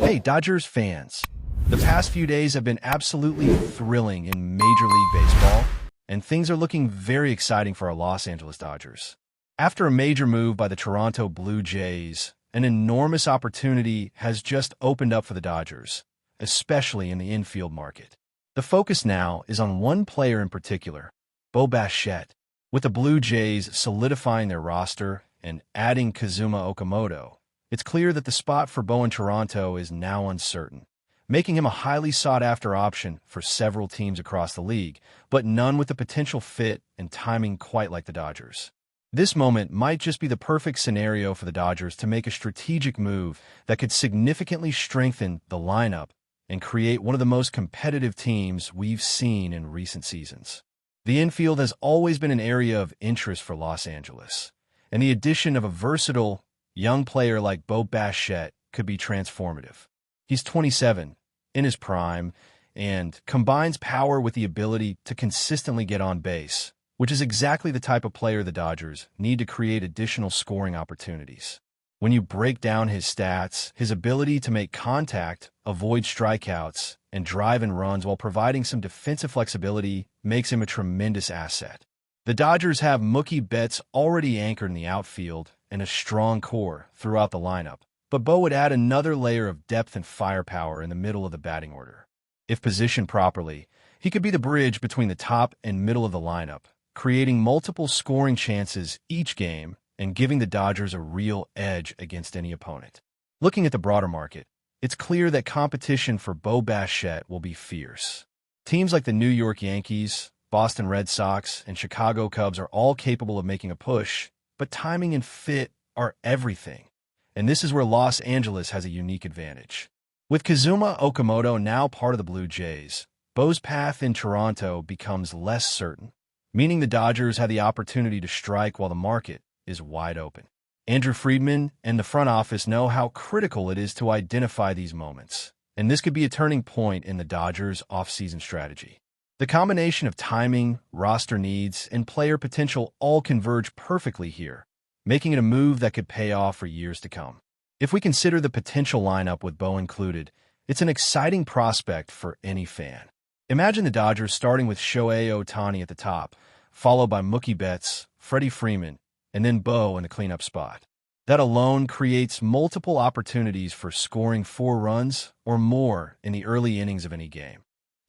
Hey, Dodgers fans. The past few days have been absolutely thrilling in Major League Baseball, and things are looking very exciting for our Los Angeles Dodgers. After a major move by the Toronto Blue Jays, an enormous opportunity has just opened up for the Dodgers, especially in the infield market. The focus now is on one player in particular, Bo Bichette. With the Blue Jays solidifying their roster and adding Kazuma Okamoto, it's clear that the spot for Bo in Toronto is now uncertain, making him a highly sought-after option for several teams across the league, but none with the potential fit and timing quite like the Dodgers. This moment might just be the perfect scenario for the Dodgers to make a strategic move that could significantly strengthen the lineup and create one of the most competitive teams we've seen in recent seasons. The infield has always been an area of interest for Los Angeles, and the addition of a versatile, young player like Bo Bichette could be transformative. He's 27, in his prime, and combines power with the ability to consistently get on base, which is exactly the type of player the Dodgers need to create additional scoring opportunities. When you break down his stats, his ability to make contact, avoid strikeouts, and drive in runs while providing some defensive flexibility makes him a tremendous asset. The Dodgers have Mookie Betts already anchored in the outfield and a strong core throughout the lineup, but Bo would add another layer of depth and firepower in the middle of the batting order. If positioned properly, he could be the bridge between the top and middle of the lineup, creating multiple scoring chances each game and giving the Dodgers a real edge against any opponent. Looking at the broader market, it's clear that competition for Bo Bichette will be fierce. Teams like the New York Yankees, Boston Red Sox, and Chicago Cubs are all capable of making a push, but timing and fit are everything. And this is where Los Angeles has a unique advantage. With Kazuma Okamoto now part of the Blue Jays, Bo's path in Toronto becomes less certain, meaning the Dodgers have the opportunity to strike while the market is wide open. Andrew Friedman and the front office know how critical it is to identify these moments, and this could be a turning point in the Dodgers' offseason strategy. The combination of timing, roster needs, and player potential all converge perfectly here, making it a move that could pay off for years to come. If we consider the potential lineup with Bo included, it's an exciting prospect for any fan. Imagine the Dodgers starting with Shohei Ohtani at the top, followed by Mookie Betts, Freddie Freeman, and then Bo in the cleanup spot. That alone creates multiple opportunities for scoring 4 runs or more in the early innings of any game.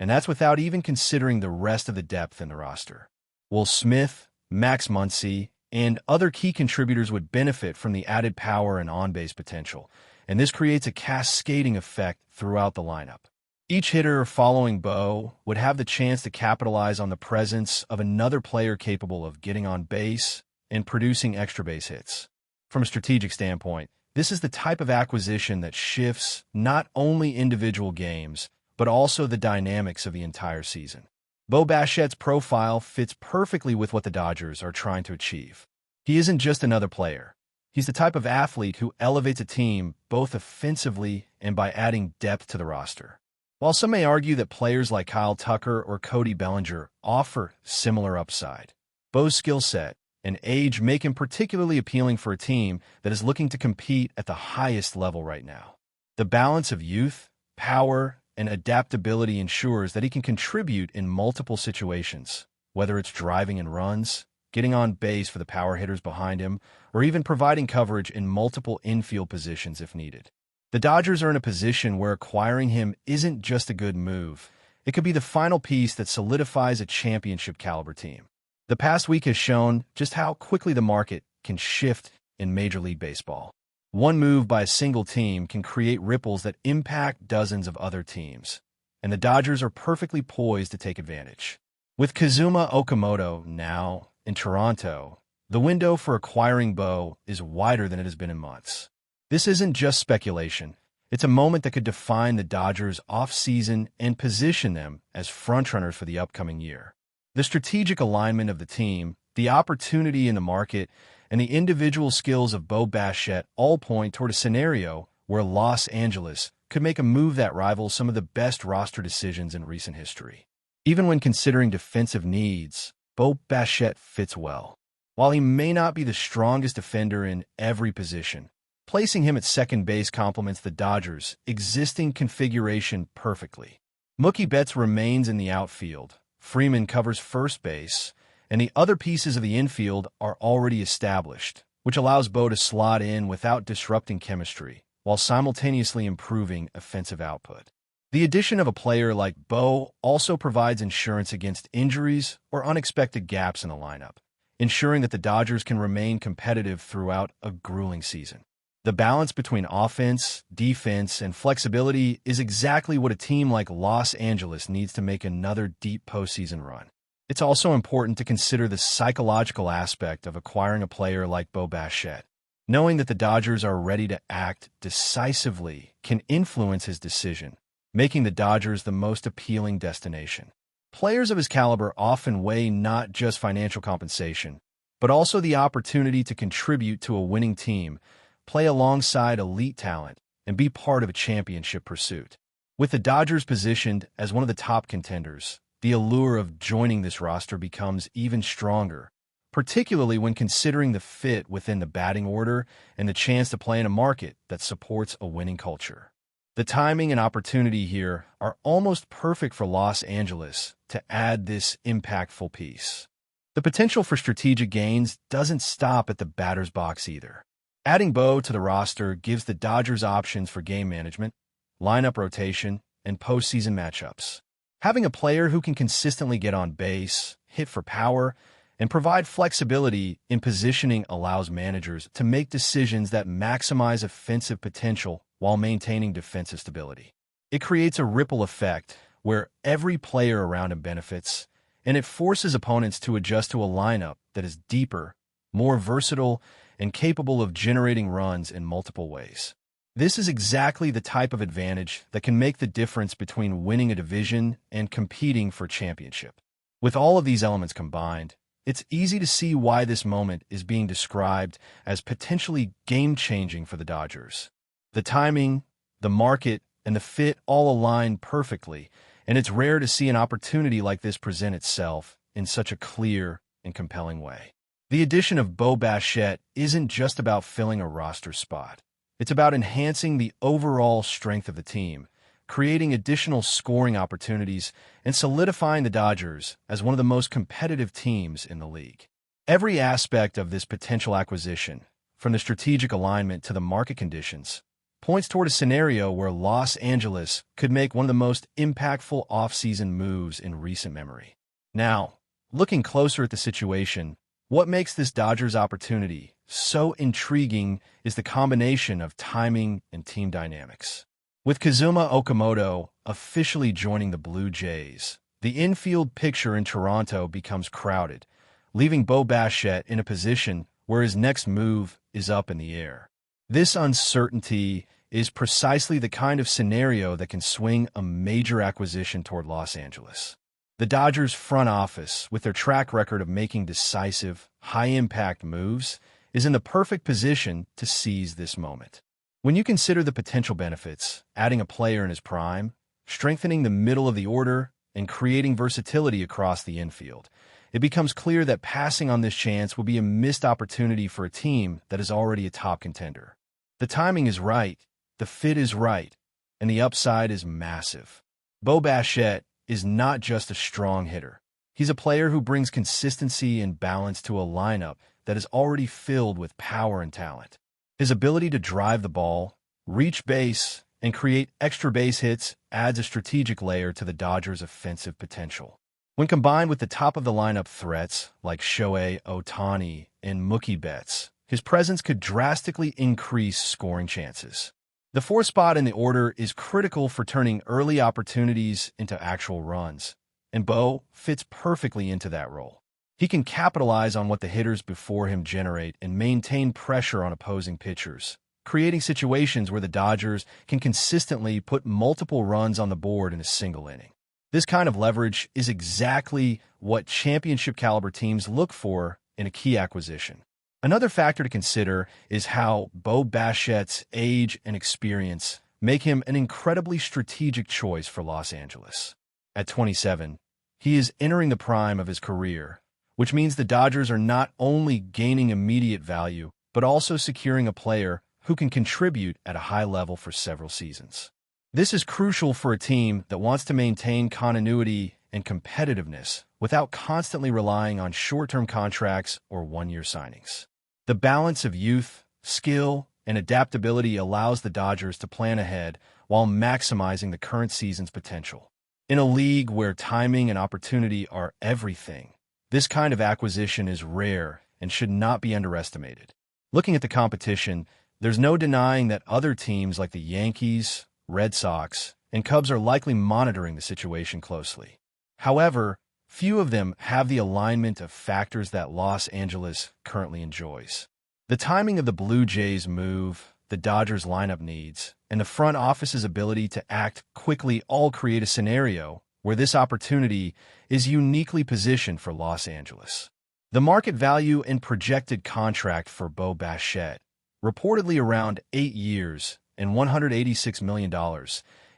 And that's without even considering the rest of the depth in the roster. Will Smith, Max Muncy, and other key contributors would benefit from the added power and on-base potential, and this creates a cascading effect throughout the lineup. Each hitter following Bo would have the chance to capitalize on the presence of another player capable of getting on base and producing extra base hits. From a strategic standpoint, this is the type of acquisition that shifts not only individual games, but also the dynamics of the entire season. Bo Bichette's profile fits perfectly with what the Dodgers are trying to achieve. He isn't just another player. He's the type of athlete who elevates a team both offensively and by adding depth to the roster. While some may argue that players like Kyle Tucker or Cody Bellinger offer similar upside, Bo's skill set and age make him particularly appealing for a team that is looking to compete at the highest level right now. The balance of youth, power, and adaptability ensures that he can contribute in multiple situations, whether it's driving in runs, getting on base for the power hitters behind him, or even providing coverage in multiple infield positions if needed. The Dodgers are in a position where acquiring him isn't just a good move. It could be the final piece that solidifies a championship-caliber team. The past week has shown just how quickly the market can shift in Major League Baseball. One move by a single team can create ripples that impact dozens of other teams, and the Dodgers are perfectly poised to take advantage. With Kazuma Okamoto now in Toronto, the window for acquiring Bo is wider than it has been in months. This isn't just speculation. It's a moment that could define the Dodgers' offseason and position them as frontrunners for the upcoming year. The strategic alignment of the team, the opportunity in the market, and the individual skills of Bo Bichette all point toward a scenario where Los Angeles could make a move that rivals some of the best roster decisions in recent history. Even when considering defensive needs, Bo Bichette fits well. While he may not be the strongest defender in every position, Placing him at second base complements the Dodgers' existing configuration perfectly. Mookie Betts remains in the outfield, Freeman covers first base, and the other pieces of the infield are already established, which allows Bo to slot in without disrupting chemistry, while simultaneously improving offensive output. The addition of a player like Bo also provides insurance against injuries or unexpected gaps in the lineup, ensuring that the Dodgers can remain competitive throughout a grueling season. The balance between offense, defense, and flexibility is exactly what a team like Los Angeles needs to make another deep postseason run. It's also important to consider the psychological aspect of acquiring a player like Bo Bichette. Knowing that the Dodgers are ready to act decisively can influence his decision, making the Dodgers the most appealing destination. Players of his caliber often weigh not just financial compensation, but also the opportunity to contribute to a winning team, play alongside elite talent, and be part of a championship pursuit. With the Dodgers positioned as one of the top contenders, the allure of joining this roster becomes even stronger, particularly when considering the fit within the batting order and the chance to play in a market that supports a winning culture. The timing and opportunity here are almost perfect for Los Angeles to add this impactful piece. The potential for strategic gains doesn't stop at the batter's box either. Adding Bo to the roster gives the Dodgers options for game management, lineup rotation, and postseason matchups. Having a player who can consistently get on base, hit for power, and provide flexibility in positioning allows managers to make decisions that maximize offensive potential while maintaining defensive stability. It creates a ripple effect where every player around him benefits, and it forces opponents to adjust to a lineup that is deeper, more versatile, and capable of generating runs in multiple ways. This is exactly the type of advantage that can make the difference between winning a division and competing for a championship. With all of these elements combined, it's easy to see why this moment is being described as potentially game-changing for the Dodgers. The timing, the market, and the fit all align perfectly, and it's rare to see an opportunity like this present itself in such a clear and compelling way. The addition of Bo Bichette isn't just about filling a roster spot. It's about enhancing the overall strength of the team, creating additional scoring opportunities, and solidifying the Dodgers as one of the most competitive teams in the league. Every aspect of this potential acquisition, from the strategic alignment to the market conditions, points toward a scenario where Los Angeles could make one of the most impactful offseason moves in recent memory. Now, looking closer at the situation, what makes this Dodgers opportunity so intriguing is the combination of timing and team dynamics. With Kazuma Okamoto officially joining the Blue Jays, the infield picture in Toronto becomes crowded, leaving Bo Bichette in a position where his next move is up in the air. This uncertainty is precisely the kind of scenario that can swing a major acquisition toward Los Angeles. The Dodgers' front office, with their track record of making decisive, high-impact moves, is in the perfect position to seize this moment. When you consider the potential benefits, adding a player in his prime, strengthening the middle of the order, and creating versatility across the infield, it becomes clear that passing on this chance will be a missed opportunity for a team that is already a top contender. The timing is right, the fit is right, and the upside is massive. Bo Bichette is not just a strong hitter. He's a player who brings consistency and balance to a lineup that is already filled with power and talent. His ability to drive the ball, reach base, and create extra base hits adds a strategic layer to the Dodgers' offensive potential. When combined with the top-of-the-lineup threats like Shohei Ohtani and Mookie Betts, his presence could drastically increase scoring chances. The fourth spot in the order is critical for turning early opportunities into actual runs, and Bo fits perfectly into that role. He can capitalize on what the hitters before him generate and maintain pressure on opposing pitchers, creating situations where the Dodgers can consistently put multiple runs on the board in a single inning. This kind of leverage is exactly what championship-caliber teams look for in a key acquisition. Another factor to consider is how Bo Bichette's age and experience make him an incredibly strategic choice for Los Angeles. At 27, he is entering the prime of his career, which means the Dodgers are not only gaining immediate value, but also securing a player who can contribute at a high level for several seasons. This is crucial for a team that wants to maintain continuity and competitiveness without constantly relying on short-term contracts or one-year signings. The balance of youth, skill, and adaptability allows the Dodgers to plan ahead while maximizing the current season's potential. In a league where timing and opportunity are everything, this kind of acquisition is rare and should not be underestimated. Looking at the competition, there's no denying that other teams like the Yankees, Red Sox, and Cubs are likely monitoring the situation closely. However, few of them have the alignment of factors that Los Angeles currently enjoys. The timing of the Blue Jays' move, the Dodgers' lineup needs, and the front office's ability to act quickly all create a scenario where this opportunity is uniquely positioned for Los Angeles. The market value and projected contract for Bo Bichette, reportedly around 8 years and $186 million,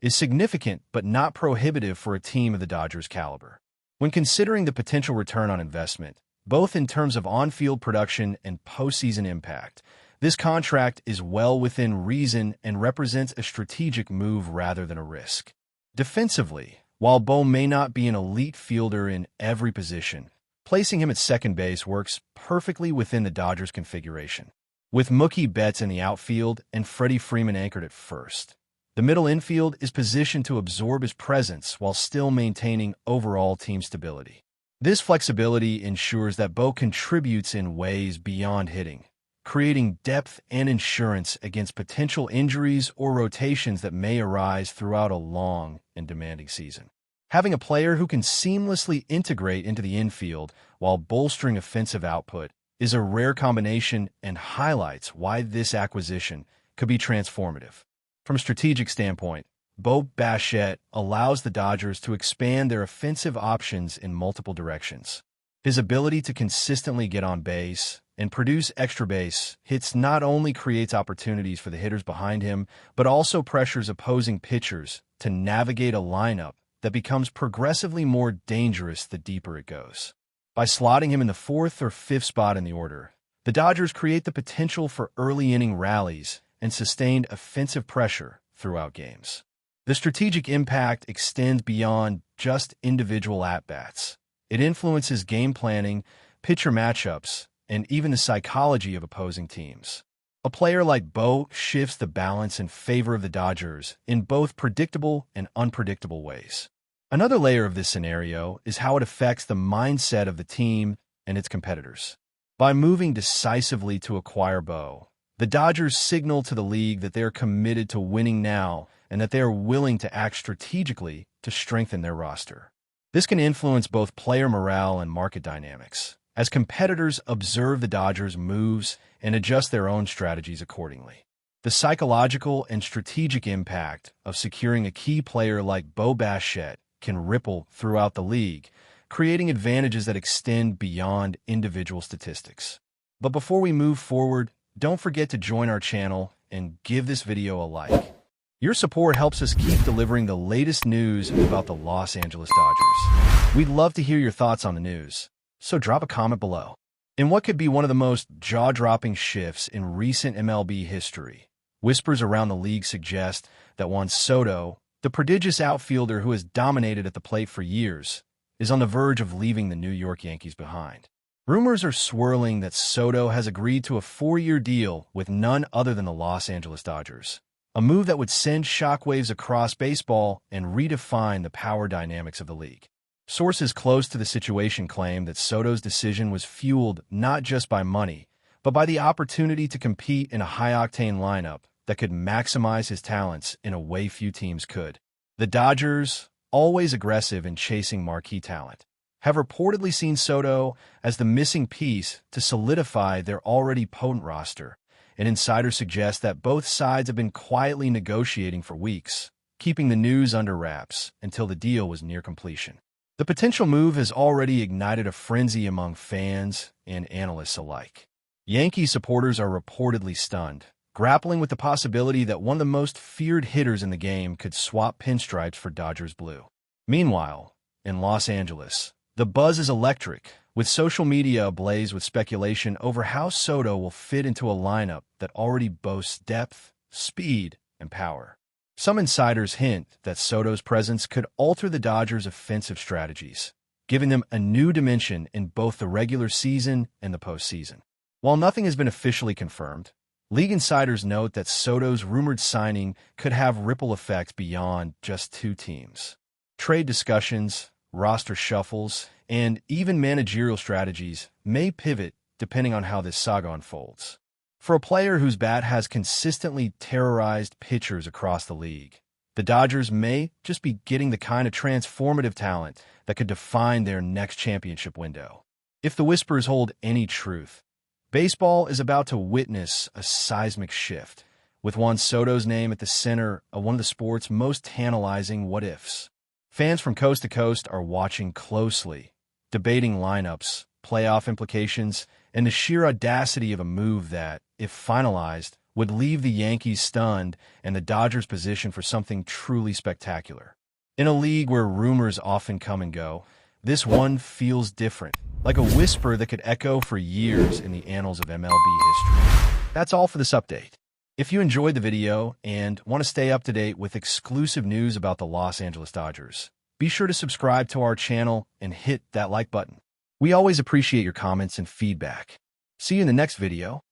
is significant but not prohibitive for a team of the Dodgers' caliber. When considering the potential return on investment, both in terms of on-field production and postseason impact, this contract is well within reason and represents a strategic move rather than a risk. Defensively, while Bo may not be an elite fielder in every position, placing him at second base works perfectly within the Dodgers' configuration. With Mookie Betts in the outfield and Freddie Freeman anchored at first, the middle infield is positioned to absorb his presence while still maintaining overall team stability. This flexibility ensures that Bo contributes in ways beyond hitting, creating depth and insurance against potential injuries or rotations that may arise throughout a long and demanding season. Having a player who can seamlessly integrate into the infield while bolstering offensive output is a rare combination and highlights why this acquisition could be transformative. From a strategic standpoint, Bo Bichette allows the Dodgers to expand their offensive options in multiple directions. His ability to consistently get on base and produce extra base hits not only creates opportunities for the hitters behind him, but also pressures opposing pitchers to navigate a lineup that becomes progressively more dangerous the deeper it goes. By slotting him in the 4th or 5th spot in the order, the Dodgers create the potential for early inning rallies and sustained offensive pressure throughout games. The strategic impact extends beyond just individual at-bats. It influences game planning, pitcher matchups, and even the psychology of opposing teams. A player like Bo shifts the balance in favor of the Dodgers in both predictable and unpredictable ways. Another layer of this scenario is how it affects the mindset of the team and its competitors. By moving decisively to acquire Bo, the Dodgers signal to the league that they are committed to winning now and that they are willing to act strategically to strengthen their roster. This can influence both player morale and market dynamics, as competitors observe the Dodgers' moves and adjust their own strategies accordingly. The psychological and strategic impact of securing a key player like Bo Bichette can ripple throughout the league, creating advantages that extend beyond individual statistics. But before we move forward, don't forget to join our channel and give this video a like. Your support helps us keep delivering the latest news about the Los Angeles Dodgers. We'd love to hear your thoughts on the news, so drop a comment below. In what could be one of the most jaw-dropping shifts in recent MLB history, whispers around the league suggest that Juan Soto, the prodigious outfielder who has dominated at the plate for years, is on the verge of leaving the New York Yankees behind. Rumors are swirling that Soto has agreed to a 4-year deal with none other than the Los Angeles Dodgers, a move that would send shockwaves across baseball and redefine the power dynamics of the league. Sources close to the situation claim that Soto's decision was fueled not just by money, but by the opportunity to compete in a high-octane lineup that could maximize his talents in a way few teams could. The Dodgers, always aggressive in chasing marquee talent, have reportedly seen Soto as the missing piece to solidify their already potent roster, and insiders suggest that both sides have been quietly negotiating for weeks, keeping the news under wraps until the deal was near completion. The potential move has already ignited a frenzy among fans and analysts alike. Yankee supporters are reportedly stunned, grappling with the possibility that one of the most feared hitters in the game could swap pinstripes for Dodgers blue. Meanwhile, in Los Angeles, the buzz is electric, with social media ablaze with speculation over how Soto will fit into a lineup that already boasts depth, speed, and power. Some insiders hint that Soto's presence could alter the Dodgers' offensive strategies, giving them a new dimension in both the regular season and the postseason. While nothing has been officially confirmed, league insiders note that Soto's rumored signing could have ripple effects beyond just two teams. Trade discussions, roster shuffles, and even managerial strategies may pivot depending on how this saga unfolds. For a player whose bat has consistently terrorized pitchers across the league, the Dodgers may just be getting the kind of transformative talent that could define their next championship window. If the whispers hold any truth, baseball is about to witness a seismic shift, with Juan Soto's name at the center of one of the sport's most tantalizing what-ifs. Fans from coast to coast are watching closely, debating lineups, playoff implications, and the sheer audacity of a move that, if finalized, would leave the Yankees stunned and the Dodgers positioned for something truly spectacular. In a league where rumors often come and go, this one feels different, like a whisper that could echo for years in the annals of MLB history. That's all for this update. If you enjoyed the video and want to stay up to date with exclusive news about the Los Angeles Dodgers, be sure to subscribe to our channel and hit that like button. We always appreciate your comments and feedback. See you in the next video.